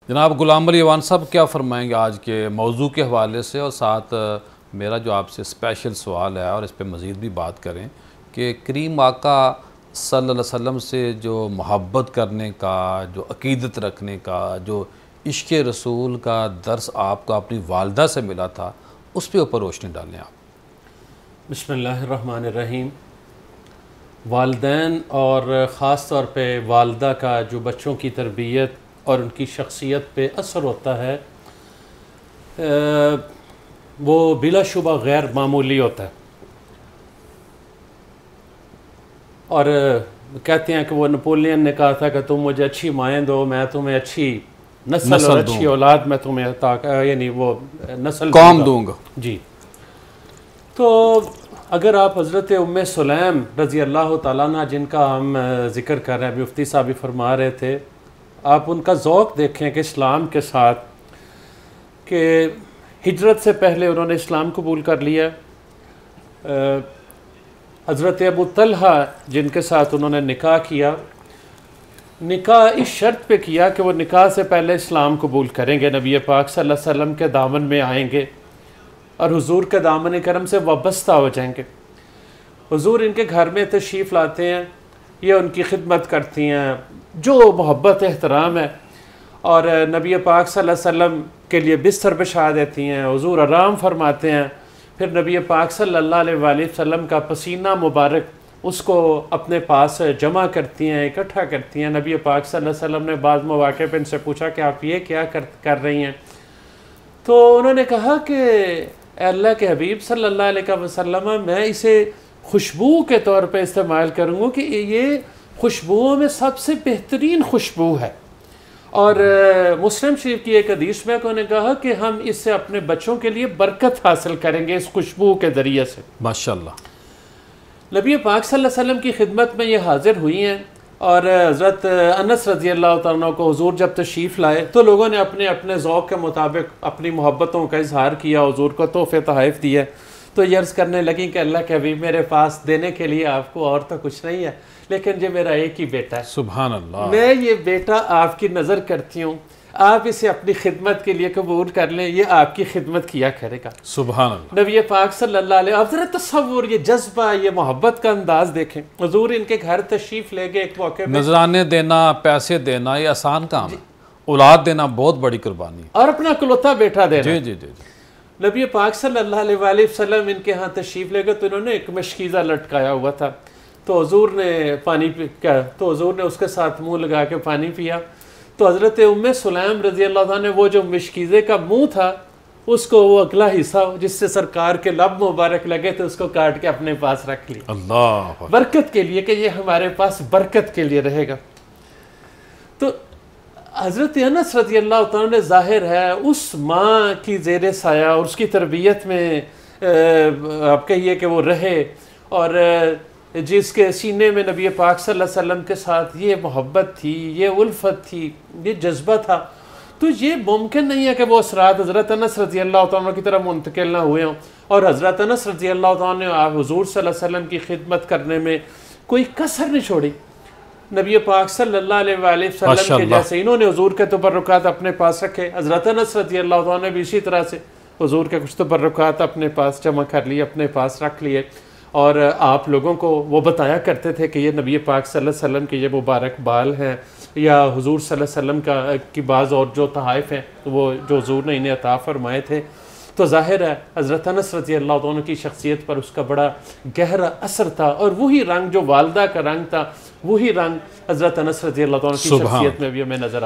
جناب غلام علی ایوان صاحب کیا فرمائیں گے آج کے موضوع کے حوالے سے، اور ساتھ میرا جو آپ سے اسپیشل سوال ہے اور اس پہ مزید بھی بات کریں کہ کریم آقا صلی اللہ علیہ وسلم سے جو محبت کرنے کا، جو عقیدت رکھنے کا، جو عشق رسول کا درس آپ کو اپنی والدہ سے ملا تھا، اس پہ اوپر روشنی ڈالیں آپ۔ بسم اللہ الرحمن الرحیم۔ والدین اور خاص طور پہ والدہ کا جو بچوں کی تربیت اور ان کی شخصیت پہ اثر ہوتا ہے وہ بلا شبہ غیر معمولی ہوتا ہے، اور کہتے ہیں کہ وہ نپولین نے کہا تھا کہ تم مجھے اچھی مائیں دو، میں تمہیں اچھی نسل اور اچھی اولاد میں تمہیں یعنی وہ نسل قوم دوں گا۔ جی، تو اگر آپ حضرت ام سلیم رضی اللہ تعالیٰ عنہ جن کا ہم ذکر کر رہے ہیں، مفتی صاحب بھی فرما رہے تھے، آپ ان کا ذوق دیکھیں کہ اسلام کے ساتھ، کہ ہجرت سے پہلے انہوں نے اسلام قبول کر لیا۔ حضرت ابو طلحہ جن کے ساتھ انہوں نے نکاح کیا، نکاح اس شرط پہ کیا کہ وہ نکاح سے پہلے اسلام قبول کریں گے، نبی پاک صلی اللہ علیہ وسلم کے دامن میں آئیں گے اور حضور کے دامن کرم سے وابستہ ہو جائیں گے۔ حضور ان کے گھر میں تشریف لاتے ہیں، یہ ان کی خدمت کرتی ہیں، جو محبت احترام ہے، اور نبی پاک صلی اللہ علیہ وسلم کے لیے بستر بچھا دیتی ہیں، حضور آرام فرماتے ہیں، پھر نبی پاک صلی اللہ علیہ وآلہ وسلم کا پسینہ مبارک اس کو اپنے پاس جمع کرتی ہیں، اکٹھا کرتی ہیں۔ نبی پاک صلی اللہ علیہ وسلم نے بعض مواقع پہ ان سے پوچھا کہ آپ یہ کیا کر رہی ہیں، تو انہوں نے کہا کہ اے اللہ کے حبیب صلی اللہ علیہ وسلم، میں اسے خوشبو کے طور پہ استعمال کروں گا کہ یہ خوشبوؤں میں سب سے بہترین خوشبو ہے۔ اور مسلم شریف کی ایک حدیث میں انہوں نے کہا کہ ہم اس سے اپنے بچوں کے لیے برکت حاصل کریں گے اس خوشبو کے ذریعے سے۔ ماشاءاللہ۔ نبی پاک صلی اللہ علیہ وسلم کی خدمت میں یہ حاضر ہوئی ہیں، اور حضرت انس رضی اللہ تعالیٰ کو حضور جب تشریف لائے تو لوگوں نے اپنے اپنے ذوق کے مطابق اپنی محبتوں کا اظہار کیا، حضور کو تحفے تحائف دیے، تو یہ عرض کرنے لگیں کہ اللہ کے حبیب میرے پاس دینے کے لیے آپ کو اور تو کچھ نہیں ہے، لیکن یہ میرا ایک ہی بیٹا ہے، سبحان اللہ، میں یہ بیٹا آپ کی نظر کرتی ہوں، آپ اسے اپنی خدمت کے لیے قبول کر لیں، یہ آپ کی خدمت کیا کرے گا۔ سبحان اللہ۔ نبی پاک صلی اللہ علیہ، آپ ذرا تصور، یہ جذبہ، یہ محبت کا انداز دیکھیں۔ حضور ان کے گھر تشریف لے گئے ایک موقع میں، نذرانے دینا، پیسے دینا یہ آسان کام ہے، اولاد دینا بہت بڑی قربانی ہے، اور اپنا اکلوتا بیٹا دینا۔ جی جی جی جی۔ نبی پاک صلی اللہ علیہ وآلہ وسلم ان کے ہاں تشریف لے گئے تو انہوں نے ایک مشکیزہ لٹکایا ہوا تھا، تو حضور نے تو حضور نے اس کے ساتھ منہ لگا کے پانی پیا، تو حضرت ام سلیم رضی اللہ عنہ نے وہ جو مشکیزے کا منہ تھا اس کو، وہ اگلا حصہ جس سے سرکار کے لب مبارک لگے تھے، اس کو کاٹ کے اپنے پاس رکھ لی، اللہ، برکت کے لیے، کہ یہ ہمارے پاس برکت کے لیے رہے گا۔ تو حضرت انس رضی اللہ تعالیٰ نے، ظاہر ہے اس ماں کی زیر سایہ اور اس کی تربیت میں آپ کہیے کہ وہ رہے، اور جس کے سینے میں نبی پاک صلی اللہ علیہ وسلم کے ساتھ یہ محبت تھی، یہ الفت تھی، یہ جذبہ تھا، تو یہ ممکن نہیں ہے کہ وہ اثرات حضرت انس رضی اللہ تعالیٰ کی طرح منتقل نہ ہوئے ہوں، اور حضرت انس رضی اللہ تعالیٰ نے حضور صلی اللہ علیہ وسلم کی خدمت کرنے میں کوئی کسر نہیں چھوڑی۔ نبی پاک صلی اللہ علیہ وآلہ وسلم کے جیسے انہوں نے حضور کے تبرکات اپنے پاس رکھے، حضرت انس رضی اللہ تعالیٰ نے بھی اسی طرح سے حضور کے کچھ تبرکات اپنے پاس جمع کر لیے، اپنے پاس رکھ لیے، اور آپ لوگوں کو وہ بتایا کرتے تھے کہ یہ نبی پاک صلی اللہ علیہ وسلم کے یہ مبارک بال ہیں، یا حضور صلی اللہ علیہ وسلم کی بعض اور جو تحائف ہیں وہ جو حضور نے انہیں عطا فرمائے تھے۔ تو ظاہر ہے حضرت انس رضی اللہ عنہ کی شخصیت پر اس کا بڑا گہرا اثر تھا، اور وہی رنگ جو والدہ کا رنگ تھا، وہی رنگ حضرت انس رضی اللہ عنہ کی شخصیت میں بھی ہمیں نظر آتا ہے۔